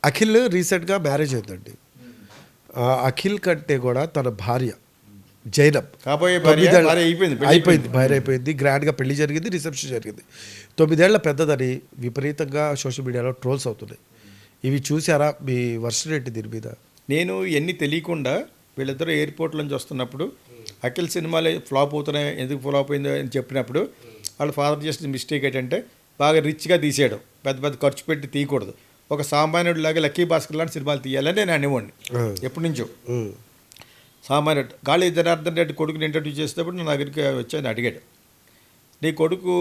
అఖిల్ రీసెంట్గా మ్యారేజ్ అయిందండి. అఖిల్ కంటే కూడా తన భార్య జైనబ్ కాబోయే భార్య అయిపోయింది, భార్య అయిపోయింది. గ్రాండ్గా పెళ్లి జరిగింది, రిసెప్షన్ జరిగింది. 9 ఏళ్ల పెద్దదని విపరీతంగా సోషల్ మీడియాలో ట్రోల్స్ అవుతున్నాయి. ఇవి చూసారా? మీ వర్షన్ ఏంటి దీని మీద? నేను ఎన్ని తెలియకుండా వీళ్ళిద్దరూ ఎయిర్పోర్ట్ నుంచి వస్తున్నప్పుడు అఖిల్ సినిమాలు ఫ్లాప్ అవుతున్నాయి, ఎందుకు ఫ్లాప్ అయిందో అని చెప్పినప్పుడు వాళ్ళ ఫాదర్ చేసిన మిస్టేక్ ఏంటంటే బాగా రిచ్గా తీసేయడం, పెద్ద పెద్ద ఖర్చు పెట్టి తీయకూడదు, ఒక సామాన్యుడిలాగా లక్కీ భాస్కర్ లాంటి సినిమాలు తీయాలని నేను అనేవాడిని ఎప్పటి నుంచో. సామాన్యుడు గాలి జనార్దన్ రెడ్డి కొడుకుని ఇంట్రడ్యూస్ చేసేటప్పుడు నా దగ్గరికి వచ్చి అడిగాడు, నీ కొడుకు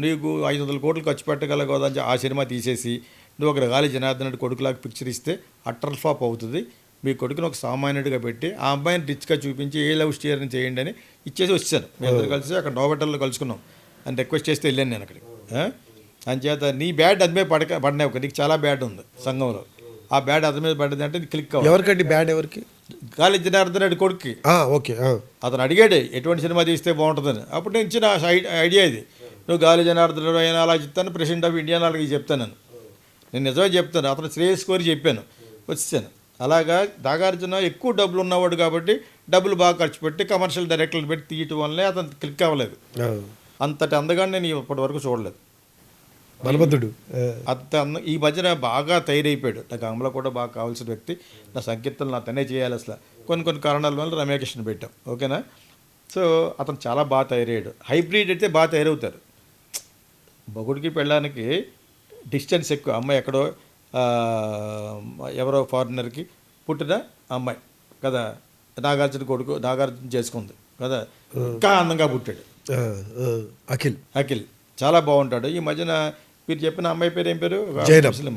నీకు 500 కోట్లు ఖర్చు పెట్టగలగోదని ఆ సినిమా తీసేసి నువ్వు ఒక గాలి జనార్దన్ రెడ్డి కొడుకులాగా పిక్చర్ ఇస్తే అట్టర్ ఫ్లాప్ అవుతుంది, మీ కొడుకుని ఒక సామాన్యుడిగా పెట్టి ఆ అమ్మాయిని రిచ్గా చూపించి ఏ లవ్ స్టోరీని చేయండి అని ఇచ్చేసి వచ్చాను. మీ అందరూ కలిసి అక్కడ నోబెటల్లో కలుసుకున్నాం అని రిక్వెస్ట్ చేస్తే వెళ్ళాను నేను అక్కడికి. అంచేత నీ బ్యాడ్ అది మీద పడినావు, నీకు చాలా బ్యాడ్ ఉంది సంఘంలో, ఆ బ్యాడ్ అతని మీద పడింది అంటే క్లిక్ అవ్వాలి. ఎవరికండి బ్యాడ్? ఎవరికి? గాలి జనార్దన్ రెడ్డి కొడుక్కి. ఓకే. అతను అడిగాడు ఎటువంటి సినిమా తీస్తే బాగుంటుందని. అప్పుడు నేను ఇచ్చిన ఐడియా ఇది, నువ్వు గాలి జనార్దన్ రెడ్డి అయినా అలా చెప్తాను, ప్రెసిడెంట్ ఆఫ్ ఇండియా అలాగే చెప్తాను, నేను నిజమే చెప్తాను. అతను శ్రేయస్ కోరి చెప్పాను, వచ్చాను. అలాగా నాగార్జున ఎక్కువ డబ్బులు ఉన్నవాడు కాబట్టి డబ్బులు బాగా ఖర్చు పెట్టి కమర్షియల్ డైరెక్టర్లు పెట్టి తీయటం వల్లే అతను క్లిక్ అవ్వలేదు. అంతటి అందగానే నేను ఇప్పటి వరకు చూడలేదు. బలభద్రుడు అంత ఈ మధ్యన బాగా తయారైపోయాడు. నాకు అమల కూడా బాగా కావాల్సిన వ్యక్తి, నా సంకీర్తనలు నా తనే చేయాలి. అసలు కొన్ని కారణాల వల్ల రమ్యకృష్ణ పెట్టాం, ఓకేనా. సో అతను చాలా బాగా తయారయ్యాడు. హైబ్రిడ్ అయితే బాగా తయారవుతారు. మొగుడికి పెళ్ళడానికి డిస్టెన్స్ ఎక్కువ. అమ్మాయి ఎక్కడో ఎవరో ఫారినర్కి పుట్టిన అమ్మాయి కదా, నాగార్జున కొడుకు నాగార్జున చేసుకుంది కదా, ఇంకా అందంగా పుట్టాడు అఖిల్. చాలా బాగుంటాడు. ఈ మధ్యన మీరు చెప్పిన అమ్మాయి పేరు ఏం పేరు? ముస్లిం.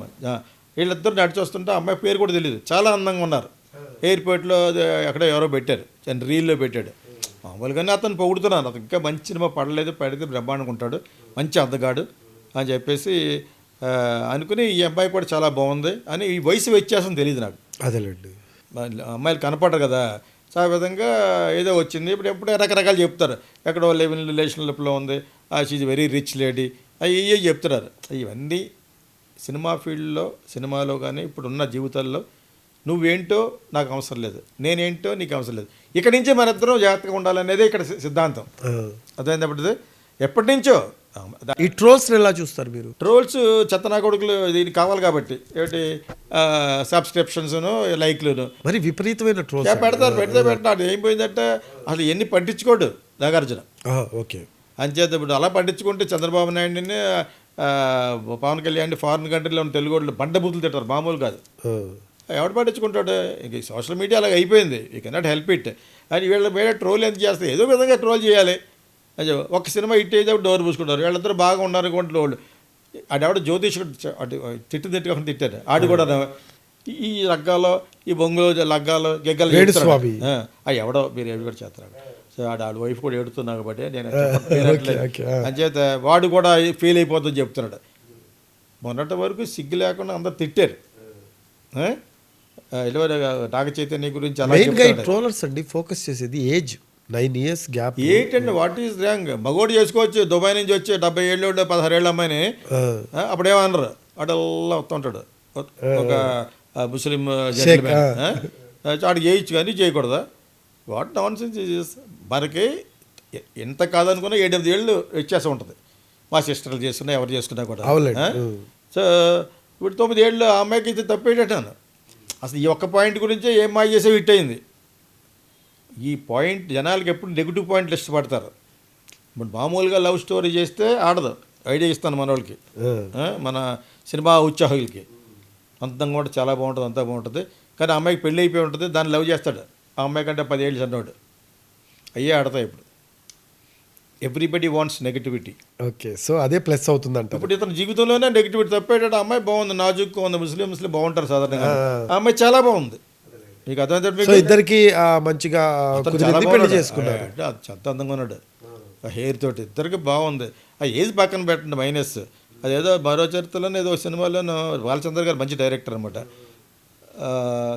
వీళ్ళిద్దరు నడిచొస్తుంటే అమ్మాయి పేరు కూడా తెలియదు, చాలా అందంగా ఉన్నారు. ఎయిర్పోర్ట్లో ఎక్కడో ఎవరో పెట్టారు, రీల్లో పెట్టాడు. మామూలుగానే అతను పొగుడుతున్నాను, అతను ఇంకా మంచి సినిమా పడలేదు, పడితే బ్రహ్మాండంగా ఉంటాడు, మంచి అందగాడు అని చెప్పేసి అనుకుని ఈ అబ్బాయి కూడా చాలా బాగుంది అని. ఈ వయసు వ్యత్యాసం తెలియదు నాకు. అదేలేండి, అమ్మాయిలు కనపడరు కదా. సో ఆ విధంగా ఏదో వచ్చింది. ఇప్పుడు రకరకాలు చెప్తారు, ఎక్కడో రిలేషన్షిప్లో ఉంది, షీజ్ వెరీ రిచ్ లేడీ, అవి చెప్తున్నారు. ఇవన్నీ సినిమా ఫీల్డ్లో, సినిమాలో కానీ ఇప్పుడున్న జీవితాల్లో నువ్వేంటో నాకు అవసరం లేదు, నేనేంటో నీకు అవసరం లేదు, ఇక్కడి నుంచే మన ఇద్దరం జాగ్రత్తగా ఉండాలనేదే ఇక్కడ సిద్ధాంతం. అదేంటప్పుడు ఎప్పటి నుంచో. ఈ ట్రోల్స్ ఎలా చూస్తారు మీరు? ట్రోల్స్ చెత్తనా కొడుకులు దీనికి కావాలి కాబట్టి ఏమిటి సబ్స్క్రిప్షన్స్ను లైక్లును మరి విపరీతమైన ట్రోల్స్ పెడతారు. ఏం పోయిందంటే అసలు ఎన్ని పట్టించుకోడు నాగార్జున. ఓకే. అంచేత ఇప్పుడు అలా పట్టించుకుంటే చంద్రబాబు నాయుడిని పవన్ కళ్యాణ్ ఫారిన్ కంట్రీలో ఉన్న తెలుగు వాళ్ళు బండబూతులు తింటారు, మామూలు కాదు. ఎవడు పట్టించుకుంటాడు? ఇంక సోషల్ మీడియా అలాగ అయిపోయింది, యూ కెనాట్ హెల్ప్ ఇట్. అని వీళ్ళ మీద ట్రోల్ ఎంత చేస్తారు, ఏదో విధంగా ట్రోల్ చేయాలి. అదే ఒక సినిమా హిట్ అయితే డోర్ పూసుకుంటారు, వీళ్ళందరూ బాగా ఉన్నారు అనుకుంటే వాళ్ళు. ఆడెవడో జ్యోతిష్కుడు తిట్టుగా తిట్టారు, ఆడు కూడా ఈ లగ్గాలో ఈ బొంగులో లగ్గాలో గెగ్గలు ఎవడో మీరు ఎవరు చేస్తారు. సో ఆడు వైఫ్ కూడా ఏడుతున్నా కాబట్టి నేను అంచేత వాడు కూడా ఫెయిల్ అయిపోతుందని చెప్తున్నాడు. మొన్నటి వరకు సిగ్గు లేకుండా అందరు తిట్టారు. నాగ చైతన్య గురించి అలా ట్రోలర్స్ అండి ఫోకస్ చేసేది ఏజ్ 9 years గ్యాప్. ఏంటంటే వాట్ ఈస్ ర్యాంగ్? మగోడు చేసుకోవచ్చు, దుబాయ్ నుంచి వచ్చి 70 ఏళ్ళు 16 ఏళ్ళ అమ్మాయిని అప్పుడేమన్నారు, అడల్లా వస్తుంటాడు ఒక ముస్లిం జెంటిల్మెన్, ఆడికి చేయొచ్చు కానీ చేయకూడదా? What non sense. మనకి ఎంత కాదనుకున్నా 7-8 ఏళ్ళు వ్యత్యాసం ఉంటుంది. మా సిస్టర్లు చేసుకున్నా ఎవరు చేసుకున్నా కూడా. సో ఇప్పుడు 9 ఏళ్ళు ఆ అమ్మాయికి ఇది తప్పేటట్టాను. అసలు ఈ ఒక్క పాయింట్ గురించే ఏం మాయ చేసే హిట్ అయింది. ఈ పాయింట్ జనాలకి ఎప్పుడు నెగిటివ్ పాయింట్లు ఇష్టపడతారు. ఇప్పుడు మామూలుగా లవ్ స్టోరీ చేస్తే ఆడదు. ఐడియా ఇస్తాను మన వాళ్ళకి, మన సినిమా ఉత్సాహులకి. అంతంగా కూడా చాలా బాగుంటుంది, అంతా బాగుంటుంది. కానీ అమ్మాయికి పెళ్ళి అయిపోయి ఉంటుంది, దాన్ని లవ్ చేస్తాడు. ఆ అమ్మాయి కంటే 10 ఏళ్ళు చిన్నవాడు. అయ్యే ఆడతాయి ఇప్పుడు. Everybody wants negativity. Okay. So అదే ప్లస్ అవుతుందంట. ఇప్పుడు ఇతని జీవితంలోనే నెగిటివిటీ తప్పేటట్టు. అమ్మాయి బాగుంది, నాజుక్గా ఉంది, ముస్లిం బాగుంటారు సాధారణంగా. ఆ అమ్మాయి చాలా బాగుంది. మీకు అర్థమైతే ఇద్దరికి మంచిగా పెళ్లి చేసుకున్నారు. చెత్త అందంగా ఉన్నాడు, ఆ హెయిర్ తోటి ఇద్దరికి బాగుంది. ఆ ఏజ్ పక్కన పెట్టండి, మైనస్. అదేదో మరో చరిత్రలోనే ఏదో సినిమాలోనూ బాలచంద్ర గారు మంచి డైరెక్టర్ అనమాట.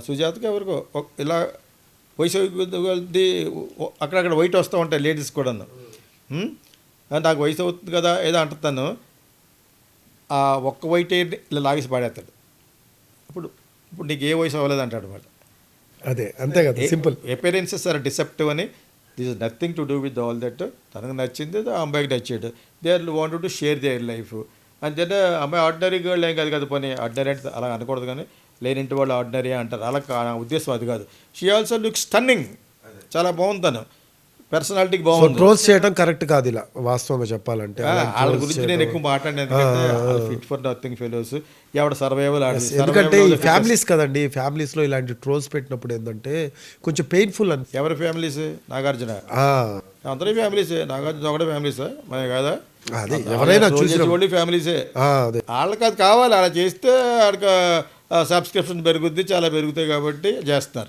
సుజాతకి ఎవరికో ఇలా వయసు అక్కడక్కడ వైట్ వస్తూ ఉంటాయి లేడీస్ కూడాను. నాకు వయసు అవుతుంది కదా ఏదో అంటుతాను, ఆ ఒక్క వైట్ ఇలా లాగేసి పాడేస్తాడు. ఇప్పుడు ఇప్పుడు నీకు ఏ వయసు అవ్వలేదు అంటాడు వాడు. అదే అంతే కదా, సింపుల్. అపియరెన్సెస్ ఆర్ డిసెప్టివ్ అని. This is nothing to do with all that. తనకు నచ్చింది ఆ అమ్మాయికి నచ్చాడు, they are wanted to share their life. అంతేనా, అమ్మాయి ఆర్డినరీ గర్ల్ ఏం కాదు కదా, పోనీ ఆర్డినరీ అంటే అలా అనకూడదు, కానీ లేనింటి వాళ్ళు ఆర్డినరీ అంటారు, అలా నా ఉద్దేశం అది కాదు. షీ ఆల్సో లుక్ స్టన్నింగ్, చాలా బాగుంది తను, పర్సనాలిటీకి బాగుంది. ట్రోల్స్ చేయడం కరెక్ట్ కాదు ఇలా, వాస్తవంగా చెప్పాలంటే. వాళ్ళ గురించి నేను ఎక్కువ మాట్లాడిన ఫిట్ ఫర్ నథింగ్ ఫెలోస్, ఎవడ సర్వైవల్. ఎందుకంటే ఈ ఫ్యామిలీస్ కదండి, ఫ్యామిలీస్ లో ఇలాంటి ట్రోల్స్ పెట్టినప్పుడు ఏంటంటే కొంచెం పెయిన్ఫుల్ అని. ఎవరి ఫ్యామిలీస్? నాగార్జున అందరి ఫ్యామిలీసే, నాగార్జున ఒకటే ఫ్యామిలీసా మన కాదా? అదే ఎవరైనా చూసి ఫ్యామిలీసే. అదే వాళ్ళకి అది కావాలి, అలా చేస్తే వాళ్ళకి సబ్స్క్రిప్షన్ పెరుగుద్ది, చాలా పెరుగుతాయి కాబట్టి చేస్తున్నారు.